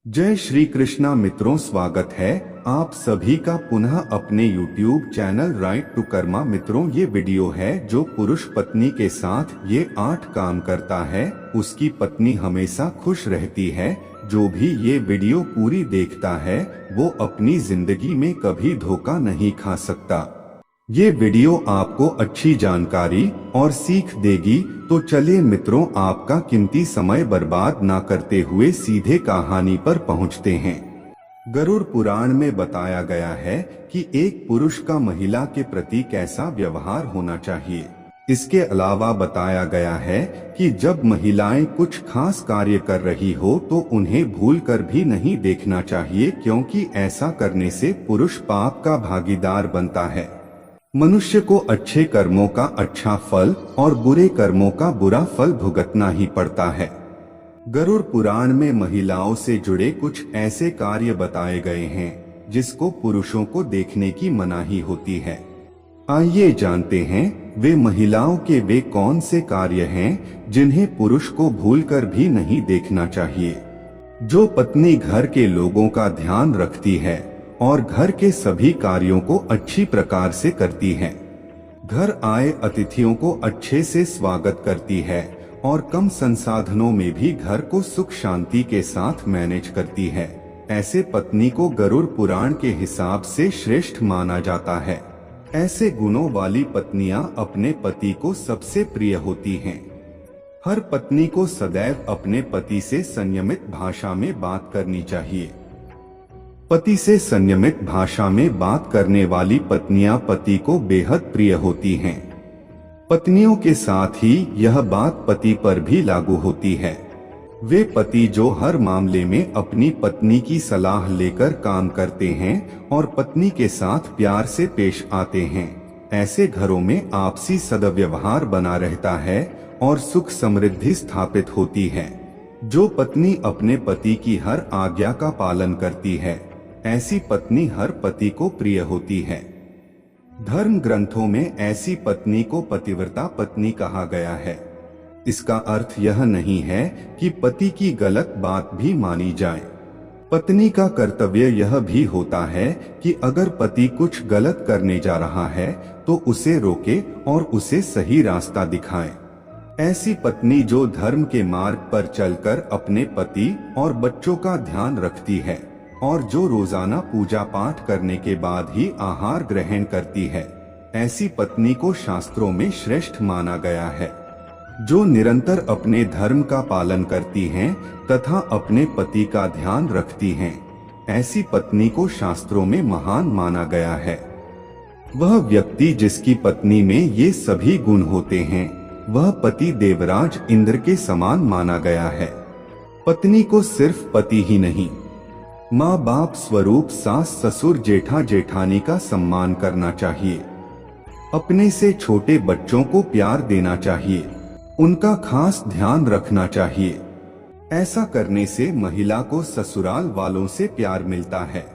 जय श्री कृष्णा मित्रों, स्वागत है आप सभी का पुनः अपने YouTube चैनल राइट टू कर्मा। मित्रों, ये वीडियो है जो पुरुष पत्नी के साथ ये 8 काम करता है, उसकी पत्नी हमेशा खुश रहती है। जो भी ये वीडियो पूरी देखता है वो अपनी जिंदगी में कभी धोखा नहीं खा सकता। ये वीडियो आपको अच्छी जानकारी और सीख देगी। तो चलिए मित्रों, आपका कीमती समय बर्बाद ना करते हुए सीधे कहानी पर पहुंचते हैं। गरुड़ पुराण में बताया गया है कि एक पुरुष का महिला के प्रति कैसा व्यवहार होना चाहिए। इसके अलावा बताया गया है कि जब महिलाएं कुछ खास कार्य कर रही हो तो उन्हें भूलकर भी नहीं देखना चाहिए, क्योंकि ऐसा करने से पुरुष पाप का भागीदार बनता है। मनुष्य को अच्छे कर्मों का अच्छा फल और बुरे कर्मों का बुरा फल भुगतना ही पड़ता है। गरुड़ पुराण में महिलाओं से जुड़े कुछ ऐसे कार्य बताए गए हैं जिसको पुरुषों को देखने की मनाही होती है। आइए जानते हैं वे महिलाओं के वे कौन से कार्य हैं जिन्हें पुरुष को भूलकर भी नहीं देखना चाहिए। जो पत्नी घर के लोगों का ध्यान रखती है और घर के सभी कार्यों को अच्छी प्रकार से करती है, घर आए अतिथियों को अच्छे से स्वागत करती है और कम संसाधनों में भी घर को सुख शांति के साथ मैनेज करती है, ऐसे पत्नी को गरुड़ पुराण के हिसाब से श्रेष्ठ माना जाता है। ऐसे गुणों वाली पत्नियां अपने पति को सबसे प्रिय होती हैं। हर पत्नी को सदैव अपने पति से संयमित भाषा में बात करनी चाहिए। पति से संयमित भाषा में बात करने वाली पत्नियां पति को बेहद प्रिय होती हैं। पत्नियों के साथ ही यह बात पति पर भी लागू होती है। वे पति जो हर मामले में अपनी पत्नी की सलाह लेकर काम करते हैं और पत्नी के साथ प्यार से पेश आते हैं, ऐसे घरों में आपसी सद्व्यवहार बना रहता है और सुख समृद्धि स्थापित होती है। जो पत्नी अपने पति की हर आज्ञा का पालन करती है, ऐसी पत्नी हर पति को प्रिय होती है। धर्म ग्रंथों में ऐसी पत्नी को पतिव्रता पत्नी कहा गया है। इसका अर्थ यह नहीं है कि पति की गलत बात भी मानी जाए। पत्नी का कर्तव्य यह भी होता है कि अगर पति कुछ गलत करने जा रहा है तो उसे रोके और उसे सही रास्ता दिखाए। ऐसी पत्नी जो धर्म के मार्ग पर चलकर अपने पति और बच्चों का ध्यान रखती है और जो रोजाना पूजा पाठ करने के बाद ही आहार ग्रहण करती है, ऐसी पत्नी को शास्त्रों में श्रेष्ठ माना गया है। जो निरंतर अपने धर्म का पालन करती हैं तथा अपने पति का ध्यान रखती हैं, ऐसी पत्नी को शास्त्रों में महान माना गया है। वह व्यक्ति जिसकी पत्नी में ये सभी गुण होते हैं, वह पति देवराज इंद्र के समान माना गया है। पत्नी को सिर्फ पति ही नहीं, माँ बाप स्वरूप सास ससुर जेठा जेठानी का सम्मान करना चाहिए। अपने से छोटे बच्चों को प्यार देना चाहिए, उनका खास ध्यान रखना चाहिए। ऐसा करने से महिला को ससुराल वालों से प्यार मिलता है।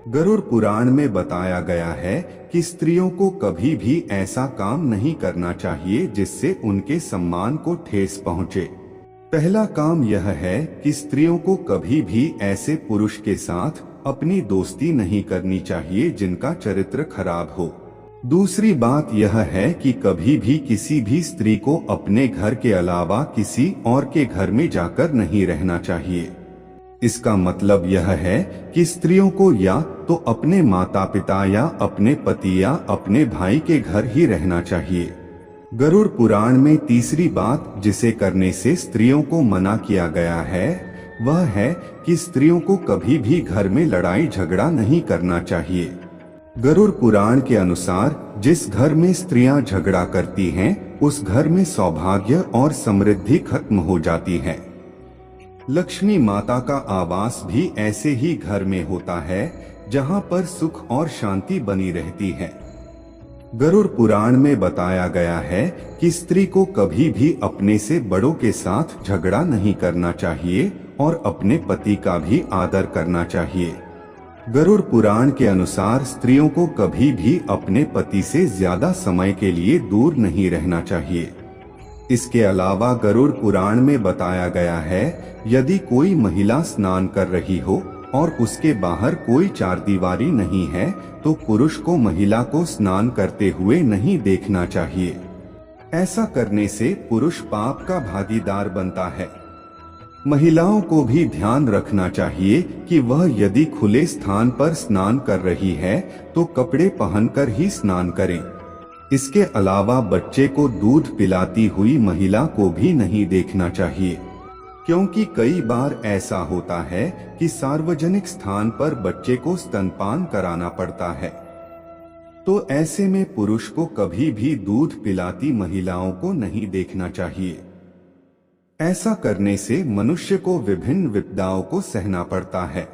गरुड़ पुराण में बताया गया है कि स्त्रियों को कभी भी ऐसा काम नहीं करना चाहिए जिससे उनके सम्मान को ठेस पहुँचे। पहला काम यह है कि स्त्रियों को कभी भी ऐसे पुरुष के साथ अपनी दोस्ती नहीं करनी चाहिए जिनका चरित्र खराब हो। दूसरी बात यह है कि कभी भी किसी भी स्त्री को अपने घर के अलावा किसी और के घर में जाकर नहीं रहना चाहिए। इसका मतलब यह है कि स्त्रियों को या तो अपने माता पिता या अपने पति या अपने भाई के घर ही रहना चाहिए। गरुड़ पुराण में तीसरी बात जिसे करने से स्त्रियों को मना किया गया है, वह है कि स्त्रियों को कभी भी घर में लड़ाई झगड़ा नहीं करना चाहिए। गरुड़ पुराण के अनुसार जिस घर में स्त्रियां झगड़ा करती हैं, उस घर में सौभाग्य और समृद्धि खत्म हो जाती है। लक्ष्मी माता का आवास भी ऐसे ही घर में होता है जहां पर सुख और शांति बनी रहती है। गरुड़ पुराण में बताया गया है कि स्त्री को कभी भी अपने से बड़ों के साथ झगड़ा नहीं करना चाहिए और अपने पति का भी आदर करना चाहिए। गरुड़ पुराण के अनुसार स्त्रियों को कभी भी अपने पति से ज्यादा समय के लिए दूर नहीं रहना चाहिए। इसके अलावा गरुड़ पुराण में बताया गया है, यदि कोई महिला स्नान कर रही हो और उसके बाहर कोई चारदीवारी नहीं है तो पुरुष को महिला को स्नान करते हुए नहीं देखना चाहिए। ऐसा करने से पुरुष पाप का भागीदार बनता है। महिलाओं को भी ध्यान रखना चाहिए कि वह यदि खुले स्थान पर स्नान कर रही है तो कपड़े पहनकर ही स्नान करें। इसके अलावा बच्चे को दूध पिलाती हुई महिला को भी नहीं देखना चाहिए, क्योंकि कई बार ऐसा होता है कि सार्वजनिक स्थान पर बच्चे को स्तनपान कराना पड़ता है, तो ऐसे में पुरुष को कभी भी दूध पिलाती महिलाओं को नहीं देखना चाहिए। ऐसा करने से मनुष्य को विभिन्न विपदाओं को सहना पड़ता है।